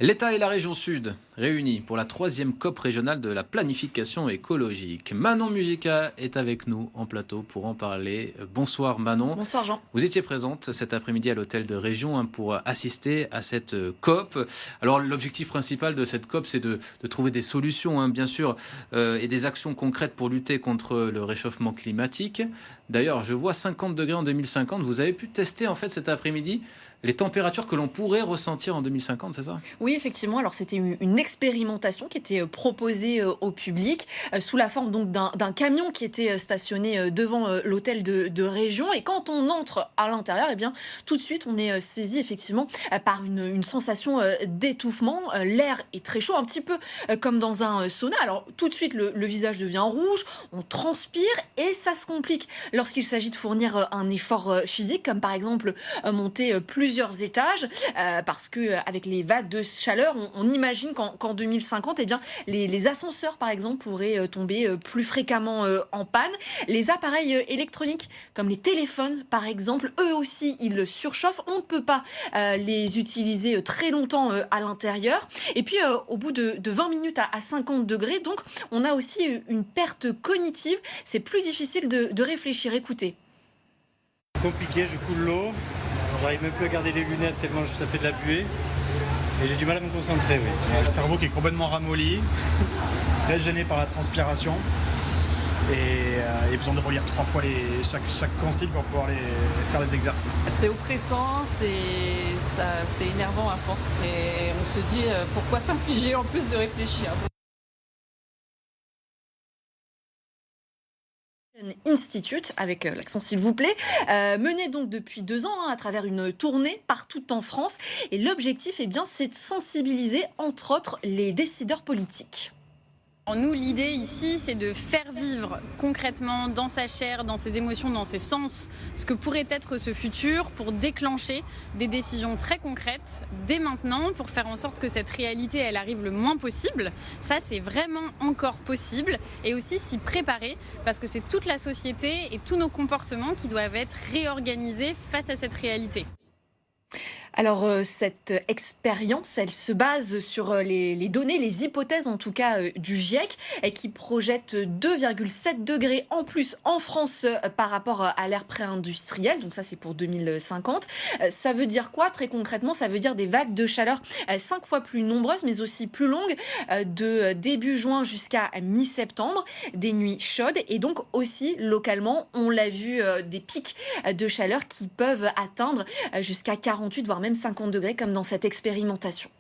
L'État et la région Sud réunis pour la 3e COP régionale de la planification écologique. Manon Musica est avec nous en plateau pour en parler. Bonsoir Manon. Bonsoir Jean. Vous étiez présente cet après-midi à l'hôtel de région pour assister à cette COP. Alors l'objectif principal de cette COP, c'est de trouver des solutions, bien sûr, et des actions concrètes pour lutter contre le réchauffement climatique. D'ailleurs, je vois 50 degrés en 2050. Vous avez pu tester en fait cet après-midi les températures que l'on pourrait ressentir en 2050, c'est ça? Oui, effectivement. Alors, c'était une expérimentation qui était proposée au public sous la forme donc d'un camion qui était stationné devant l'hôtel de région. Et quand on entre à l'intérieur, eh bien, tout de suite, on est saisi effectivement par une sensation d'étouffement. L'air est très chaud, un petit peu comme dans un sauna. Alors, tout de suite, le visage devient rouge, on transpire et ça se complique lorsqu'il s'agit de fournir un effort physique, comme par exemple monter plusieurs étages, parce que avec les vagues de chaleur, on imagine qu'en 2050, eh bien, les ascenseurs, par exemple, pourraient tomber plus fréquemment en panne. Les appareils électroniques, comme les téléphones, par exemple, eux aussi, ils surchauffent. On ne peut pas les utiliser très longtemps à l'intérieur. Et puis, au bout de 20 minutes à 50 degrés, donc, on a aussi une perte cognitive. C'est plus difficile de réfléchir. Écoutez. Compliqué, je coule l'eau, j'arrive même plus à garder les lunettes tellement ça fait de la buée et j'ai du mal à me concentrer. Oui. Le cerveau qui est complètement ramolli, très gêné par la transpiration et besoin de relire 3 fois chaque consigne pour pouvoir faire les exercices. C'est oppressant, c'est énervant à force et on se dit pourquoi s'infliger en plus de réfléchir. Institute, avec l'accent s'il vous plaît, menée donc depuis 2 ans à travers une tournée partout en France. Et l'objectif, eh bien, c'est de sensibiliser, entre autres, les décideurs politiques. Alors nous, l'idée ici, c'est de faire vivre concrètement dans sa chair, dans ses émotions, dans ses sens, ce que pourrait être ce futur pour déclencher des décisions très concrètes dès maintenant pour faire en sorte que cette réalité, elle arrive le moins possible. Ça, c'est vraiment encore possible et aussi s'y préparer parce que c'est toute la société et tous nos comportements qui doivent être réorganisés face à cette réalité. Alors, cette expérience, elle se base sur les données, les hypothèses en tout cas du GIEC, qui projette 2,7 degrés en plus en France par rapport à l'ère pré-industrielle. Donc ça, c'est pour 2050. Ça veut dire quoi très concrètement? Ça veut dire des vagues de chaleur 5 fois plus nombreuses, mais aussi plus longues, de début juin jusqu'à mi-septembre, des nuits chaudes et donc aussi localement, on l'a vu, des pics de chaleur qui peuvent atteindre jusqu'à 48, voire même 50 degrés, comme dans cette expérimentation.